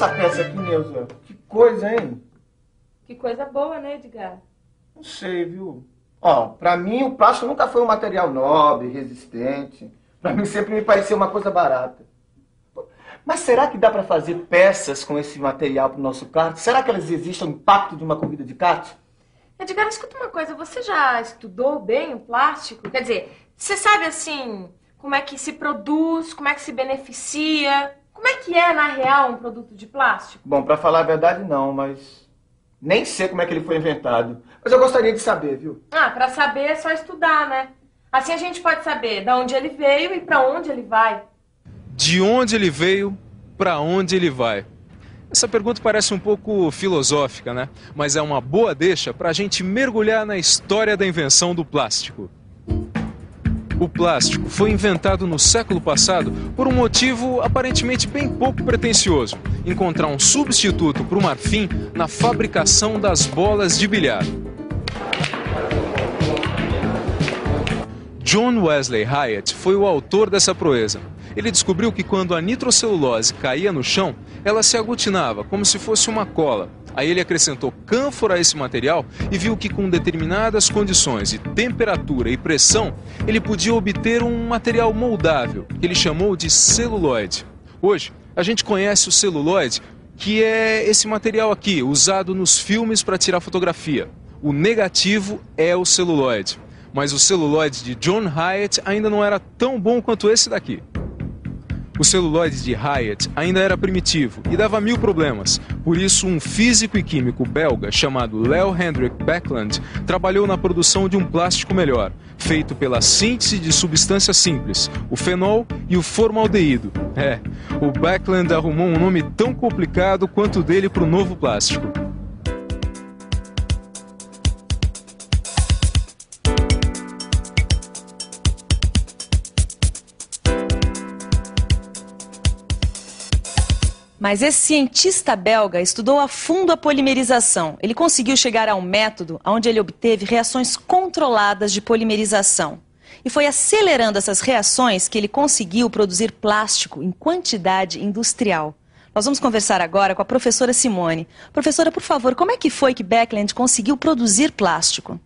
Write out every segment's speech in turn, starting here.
essa peça aqui, Neuza. Que coisa, hein? Que coisa boa, né, Edgar? Não sei, viu? Ó, pra mim o plástico nunca foi um material nobre, resistente. Pra mim sempre me pareceu uma coisa barata. Mas será que dá pra fazer peças com esse material pro nosso kart? Será que elas resistem ao impacto de uma corrida de kart? Edgar, escuta uma coisa. Você já estudou bem o plástico? Quer dizer, você sabe, assim, como é que se produz, como é que se beneficia? Como é que é, na real, um produto de plástico? Bom, pra falar a verdade não, mas nem sei como é que ele foi inventado. Mas eu gostaria de saber, viu? Ah, pra saber é só estudar, né? Assim a gente pode saber de onde ele veio e pra onde ele vai. De onde ele veio, pra onde ele vai? Essa pergunta parece um pouco filosófica, né? Mas é uma boa deixa pra gente mergulhar na história da invenção do plástico. O plástico foi inventado no século passado por um motivo aparentemente bem pouco pretensioso: encontrar um substituto para o marfim na fabricação das bolas de bilhar. John Wesley Hyatt foi o autor dessa proeza. Ele descobriu que quando a nitrocelulose caía no chão, ela se aglutinava como se fosse uma cola. Aí ele acrescentou cânfora a esse material e viu que com determinadas condições de temperatura e pressão, ele podia obter um material moldável, que ele chamou de celuloide. Hoje, a gente conhece o celuloide, que é esse material aqui, usado nos filmes para tirar fotografia. O negativo é o celuloide. Mas o celuloide de John Hyatt ainda não era tão bom quanto esse daqui. O celuloide de Hyatt ainda era primitivo e dava 1000 problemas. Por isso, um físico e químico belga chamado Leo Hendrik Baekeland trabalhou na produção de um plástico melhor, feito pela síntese de substâncias simples, o fenol e o formaldeído. O Baekeland arrumou um nome tão complicado quanto o dele para o novo plástico. Mas esse cientista belga estudou a fundo a polimerização. Ele conseguiu chegar a um método onde ele obteve reações controladas de polimerização. E foi acelerando essas reações que ele conseguiu produzir plástico em quantidade industrial. Nós vamos conversar agora com a professora Simone. Professora, por favor, como é que foi que Baekeland conseguiu produzir plástico?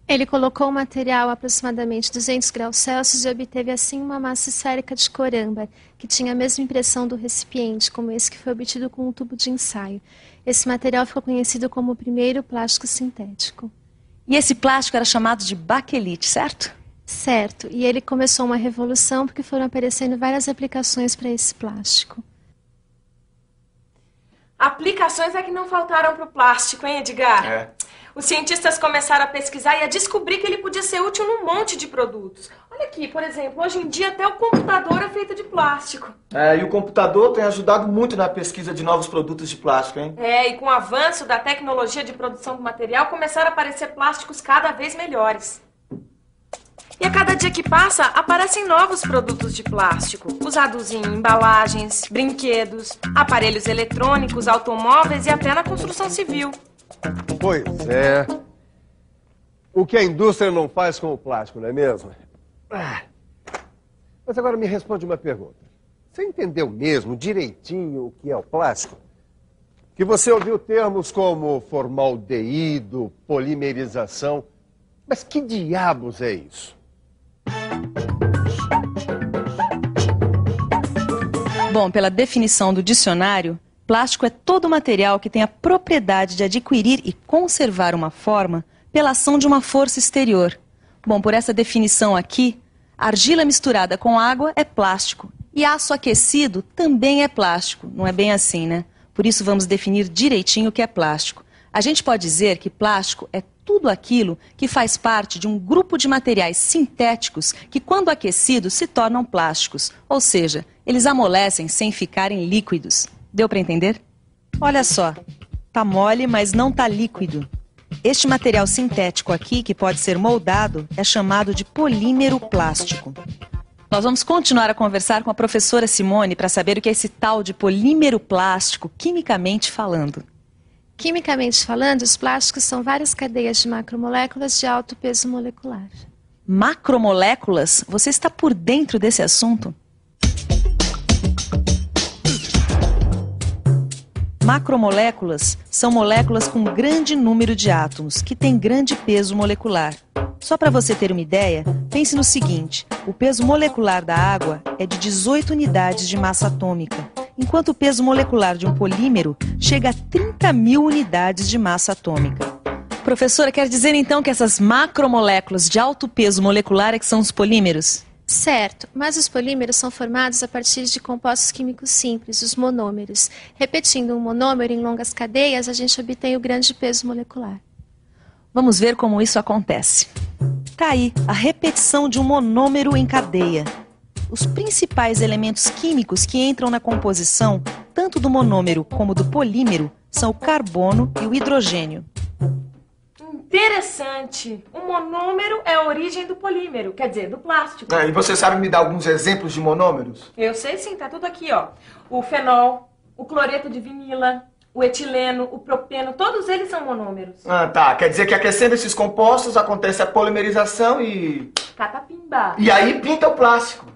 Ele colocou o material a aproximadamente 200 graus Celsius e obteve assim uma massa esférica de cor âmbar, que tinha a mesma impressão do recipiente, como esse que foi obtido com um tubo de ensaio. Esse material ficou conhecido como o primeiro plástico sintético. E esse plástico era chamado de baquelite, certo? Certo, e ele começou uma revolução porque foram aparecendo várias aplicações para esse plástico. Aplicações é que não faltaram para o plástico, hein, Edgar? Os cientistas começaram a pesquisar e a descobrir que ele podia ser útil num monte de produtos. Olha aqui, por exemplo, hoje em dia até o computador é feito de plástico. E o computador tem ajudado muito na pesquisa de novos produtos de plástico, hein? E com o avanço da tecnologia de produção do material, começaram a aparecer plásticos cada vez melhores. E a cada dia que passa, aparecem novos produtos de plástico, usados em embalagens, brinquedos, aparelhos eletrônicos, automóveis e até na construção civil. Pois é. O que a indústria não faz com o plástico, não é mesmo? Mas agora me responde uma pergunta. Você entendeu mesmo, direitinho, o que é o plástico? Que você ouviu termos como formaldeído, polimerização. Mas que diabos é isso? Bom, pela definição do dicionário, plástico é todo material que tem a propriedade de adquirir e conservar uma forma pela ação de uma força exterior. Bom, por essa definição aqui, argila misturada com água é plástico e aço aquecido também é plástico. Não é bem assim, né? Por isso vamos definir direitinho o que é plástico. A gente pode dizer que plástico é tudo aquilo que faz parte de um grupo de materiais sintéticos que, quando aquecidos, se tornam plásticos. Ou seja, eles amolecem sem ficarem líquidos. Deu para entender? Olha só, tá mole, mas não tá líquido. Este material sintético aqui, que pode ser moldado, é chamado de polímero plástico. Nós vamos continuar a conversar com a professora Simone para saber o que é esse tal de polímero plástico, quimicamente falando. Quimicamente falando, os plásticos são várias cadeias de macromoléculas de alto peso molecular. Macromoléculas? Você está por dentro desse assunto? Macromoléculas são moléculas com grande número de átomos, que têm grande peso molecular. Só para você ter uma ideia, pense no seguinte: o peso molecular da água é de 18 unidades de massa atômica, enquanto o peso molecular de um polímero chega a 30.000 unidades de massa atômica. Professora, quer dizer então que essas macromoléculas de alto peso molecular é que são os polímeros? Certo, mas os polímeros são formados a partir de compostos químicos simples, os monômeros. Repetindo um monômero em longas cadeias, a gente obtém o grande peso molecular. Vamos ver como isso acontece. Tá aí, a repetição de um monômero em cadeia. Os principais elementos químicos que entram na composição, tanto do monômero como do polímero, são o carbono e o hidrogênio. Interessante. O monômero é a origem do polímero, quer dizer, do plástico. E você sabe me dar alguns exemplos de monômeros? Eu sei sim, tá tudo aqui, ó. O fenol, o cloreto de vinila, o etileno, o propeno, todos eles são monômeros. Tá. Quer dizer que aquecendo esses compostos acontece a polimerização e... Catapimba. E aí pinta o plástico.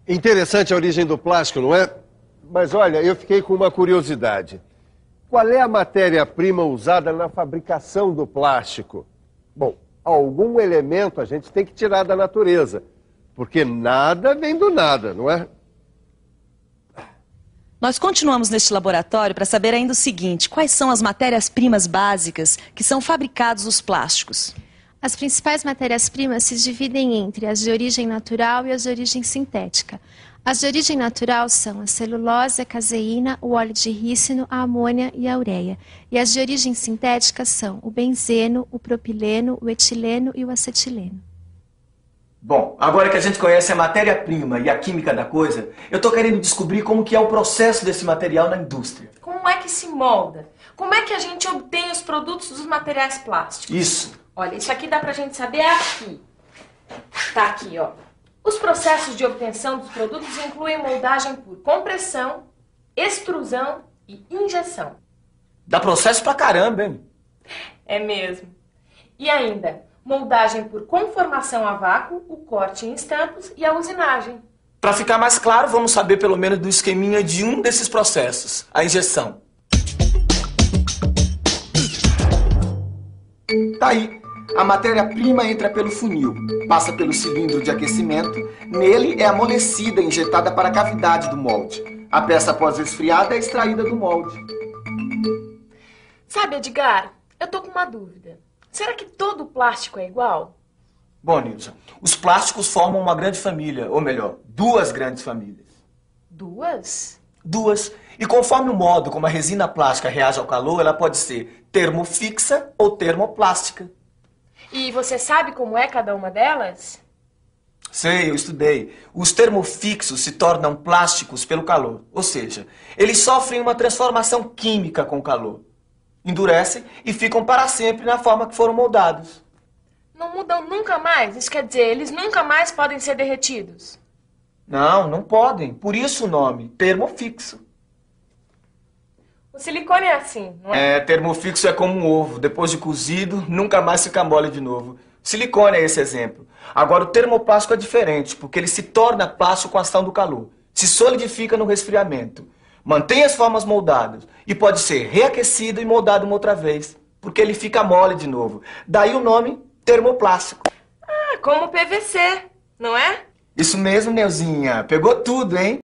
Interessante a origem do plástico, não é? Mas olha, eu fiquei com uma curiosidade. Qual é a matéria-prima usada na fabricação do plástico? Bom, algum elemento a gente tem que tirar da natureza, porque nada vem do nada, não é? Nós continuamos neste laboratório para saber ainda o seguinte: quais são as matérias-primas básicas que são fabricados os plásticos? As principais matérias-primas se dividem entre as de origem natural e as de origem sintética. As de origem natural são a celulose, a caseína, o óleo de rícino, a amônia e a ureia. E as de origem sintética são o benzeno, o propileno, o etileno e o acetileno. Bom, agora que a gente conhece a matéria-prima e a química da coisa, eu tô querendo descobrir como que é o processo desse material na indústria. Como é que se molda? Como é que a gente obtém os produtos dos materiais plásticos? Isso. Olha, isso aqui dá pra gente saber aqui. Tá aqui, ó. Os processos de obtenção dos produtos incluem moldagem por compressão, extrusão e injeção. Dá processo pra caramba, hein? É mesmo. E ainda, moldagem por conformação a vácuo, o corte em estampos e a usinagem. Pra ficar mais claro, vamos saber pelo menos do esqueminha de um desses processos, a injeção. Tá aí. A matéria-prima entra pelo funil, passa pelo cilindro de aquecimento, nele é amolecida e injetada para a cavidade do molde. A peça, após esfriada, é extraída do molde. Sabe, Edgar, eu tô com uma dúvida. Será que todo plástico é igual? Bom, Nilson, os plásticos formam uma grande família, ou melhor, duas grandes famílias. Duas? Duas. E conforme o modo como a resina plástica reage ao calor, ela pode ser termofixa ou termoplástica. E você sabe como é cada uma delas? Sei, eu estudei. Os termofixos se tornam plásticos pelo calor. Ou seja, eles sofrem uma transformação química com o calor. Endurecem e ficam para sempre na forma que foram moldados. Não mudam nunca mais? Isso quer dizer, eles nunca mais podem ser derretidos? Não, não podem. Por isso o nome, termofixo. O silicone é assim, não é? Termofixo é como um ovo. Depois de cozido, nunca mais fica mole de novo. Silicone é esse exemplo. Agora, o termoplástico é diferente, porque ele se torna plástico com a ação do calor. Se solidifica no resfriamento. Mantém as formas moldadas. E pode ser reaquecido e moldado uma outra vez, porque ele fica mole de novo. Daí o nome, termoplástico. Ah, como o PVC, não é? Isso mesmo, Neuzinha. Pegou tudo, hein?